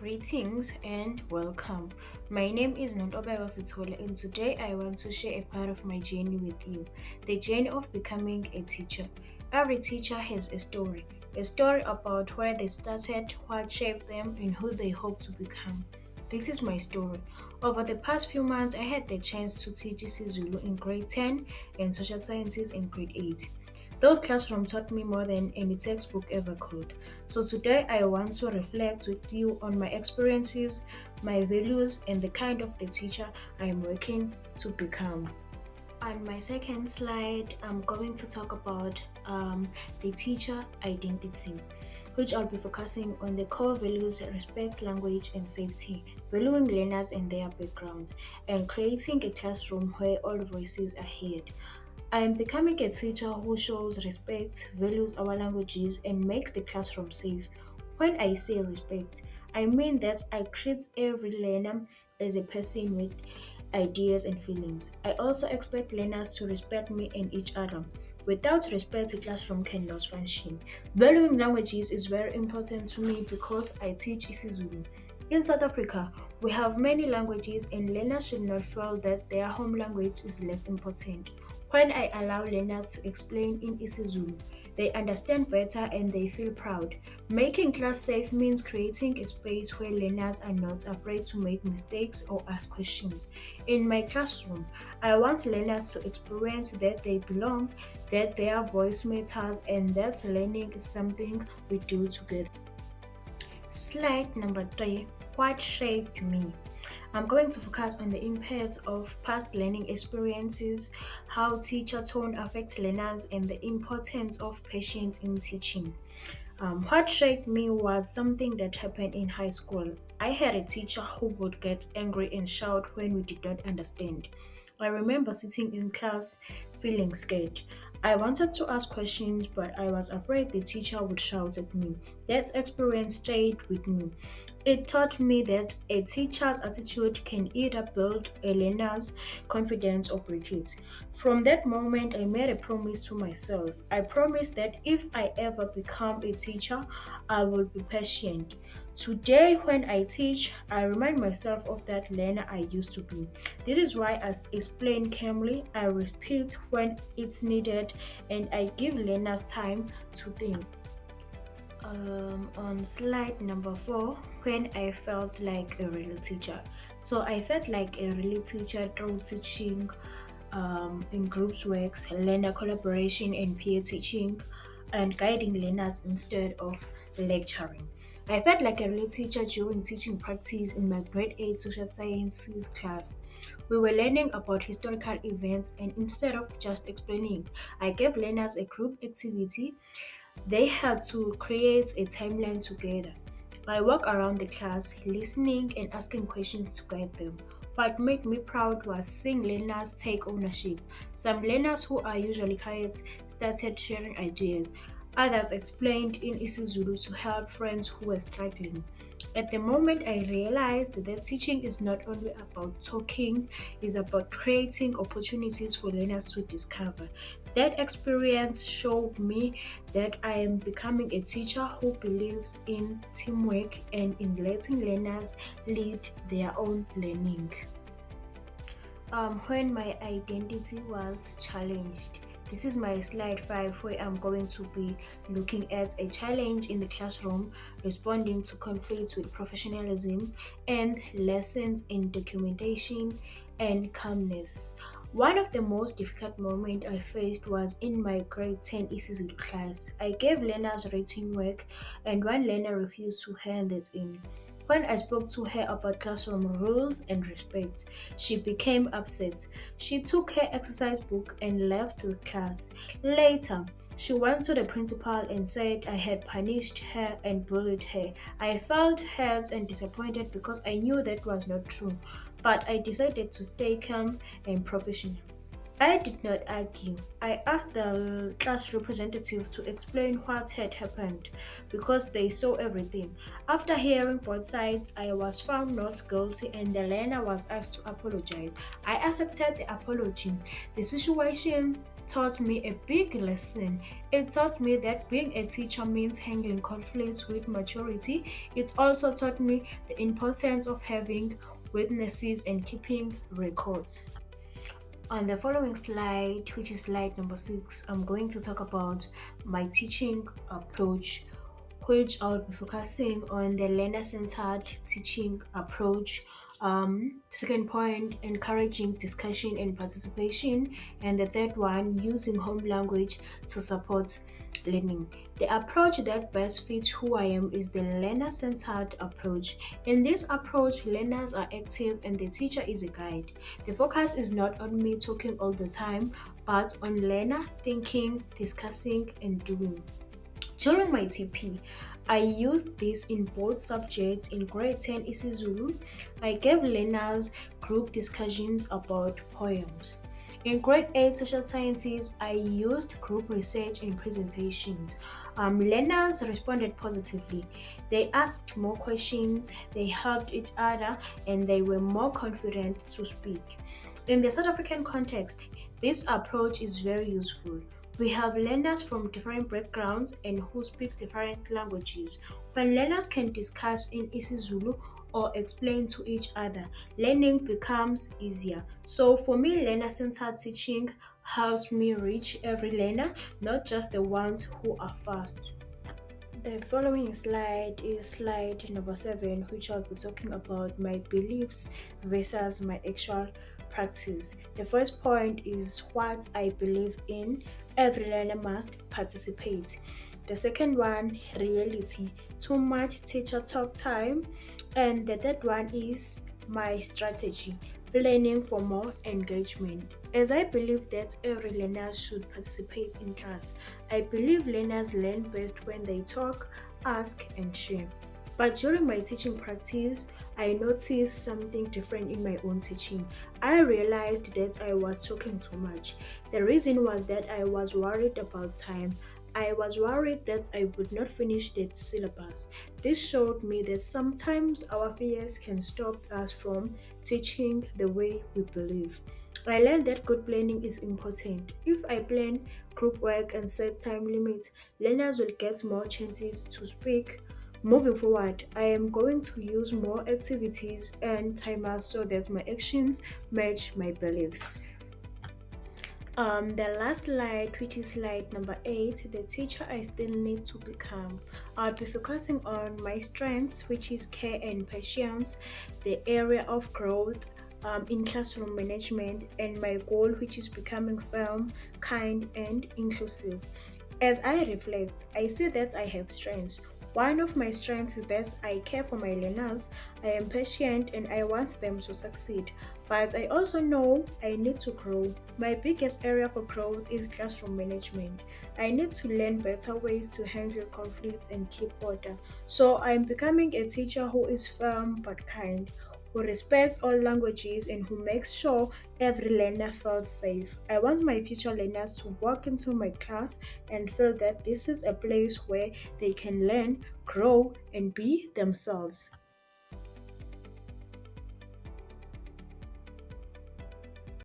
Greetings and welcome. My name is Nontobayo Sithole, and today I want to share a part of my journey with you, the journey of becoming a teacher. Every teacher has a story about where they started, what shaped them, and who they hope to become. This is my story. Over the past few months, I had the chance to teach isiZulu in grade 10 and social sciences in grade 8. Those classrooms taught me more than any textbook ever could. So today I want to reflect with you on my experiences, my values, and the kind of the teacher I am working to become. On my second slide, I'm going to talk about the teacher identity, which I'll be focusing on the core values respect, language, and safety, valuing learners and their backgrounds, and creating a classroom where all voices are heard. I am becoming a teacher who shows respect, values our languages, and makes the classroom safe. When I say respect, I mean that I treat every learner as a person with ideas and feelings. I also expect learners to respect me and each other. Without respect, the classroom cannot function. Valuing languages is very important to me because I teach isiZulu. In South Africa, we have many languages and learners should not feel that their home language is less important. When I allow learners to explain in isiZulu, they understand better and they feel proud. Making class safe means creating a space where learners are not afraid to make mistakes or ask questions. In my classroom, I want learners to experience that they belong, that their voice matters, and that learning is something we do together. Slide number 3. What shaped me? I'm going to focus on the impact of past learning experiences, how teacher tone affects learners, and the importance of patience in teaching. What shaped me was something that happened in high school. I had a teacher who would get angry and shout when we did not understand. I remember sitting in class feeling scared. I wanted to ask questions, but I was afraid the teacher would shout at me. That experience stayed with me. It taught me that a teacher's attitude can either build a learner's confidence or break it. From that moment, I made a promise to myself. I promised that if I ever become a teacher, I will be patient. Today, when I teach, I remind myself of that learner I used to be. This is why I explain calmly, I repeat when it's needed, and I give learners time to think. On slide number 4, when I felt like a real teacher. So I felt like a real teacher through teaching in groups works, learner collaboration, and peer teaching, and guiding learners instead of lecturing. I felt like a real teacher during teaching practice in my grade 8 social sciences class. We were learning about historical events, and instead of just explaining, I gave learners a group activity. They had to create a timeline together. I walked around the class, listening and asking questions to guide them. What made me proud was seeing learners take ownership. Some learners who are usually quiet started sharing ideas. Others explained in isiZulu to help friends who were struggling. At the moment, I realized that teaching is not only about talking, it's about creating opportunities for learners to discover. That experience showed me that I am becoming a teacher who believes in teamwork and in letting learners lead their own learning. When my identity was challenged. This is my slide 5 where I'm going to be looking at a challenge in the classroom, responding to conflicts with professionalism, and lessons in documentation and calmness. One of the most difficult moments I faced was in my grade 10 ECZ class. I gave learners written work and one learner refused to hand it in. When I spoke to her about classroom rules and respect, she became upset. She took her exercise book and left the class. Later, she went to the principal and said I had punished her and bullied her. I felt hurt and disappointed because I knew that was not true, but I decided to stay calm and professional. I did not argue. I asked the class representative to explain what had happened because they saw everything. After hearing both sides, I was found not guilty and the learner was asked to apologize. I accepted the apology. The situation taught me a big lesson. It taught me that being a teacher means handling conflicts with maturity. It also taught me the importance of having witnesses and keeping records. On the following slide, which is slide number 6, I'm going to talk about my teaching approach, which I'll be focusing on the learner centered teaching approach. Second point, encouraging discussion and participation. And the third one, using home language to support learning. The approach that best fits who I am is the learner centered approach. In this approach, learners are active and the teacher is a guide. The focus is not on me talking all the time, but on learner thinking, discussing, and doing. During my TP, I used this in both subjects. In grade 10 isiZulu, I gave learners group discussions about poems. In grade 8 social sciences, I used group research and presentations. Learners responded positively. They asked more questions, they helped each other, and they were more confident to speak. In the South African context, this approach is very useful. We have learners from different backgrounds and who speak different languages. When learners can discuss in isiZulu or explain to each other, learning becomes easier. So for me, learner-centered teaching helps me reach every learner, not just the ones who are fast. The following slide is slide number 7, which I'll be talking about my beliefs versus my actual practice. The first point is what I believe in. Every learner must participate. The second one, reality. Too much teacher talk time. And the third one is my strategy, planning for more engagement. As I believe that every learner should participate in class, I believe learners learn best when they talk, ask, and share. But during my teaching practice, I noticed something different in my own teaching. I realized that I was talking too much. The reason was that I was worried about time. I was worried that I would not finish the syllabus. This showed me that sometimes our fears can stop us from teaching the way we believe. I learned that good planning is important. If I plan group work and set time limits, learners will get more chances to speak. Moving forward, I am going to use more activities and timers so that my actions match my beliefs. The last slide, which is slide number 8, the teacher I still need to become. I'll be focusing on my strengths, which is care and patience, the area of growth in classroom management, and my goal, which is becoming firm, kind, and inclusive. As I reflect, I see that I have strengths. One of my strengths is that I care for my learners, I am patient, and I want them to succeed. But I also know I need to grow. My biggest area for growth is classroom management. I need to learn better ways to handle conflicts and keep order. So I'm becoming a teacher who is firm but kind, who respects all languages and who makes sure every learner feels safe. I want my future learners to walk into my class and feel that this is a place where they can learn, grow, and be themselves.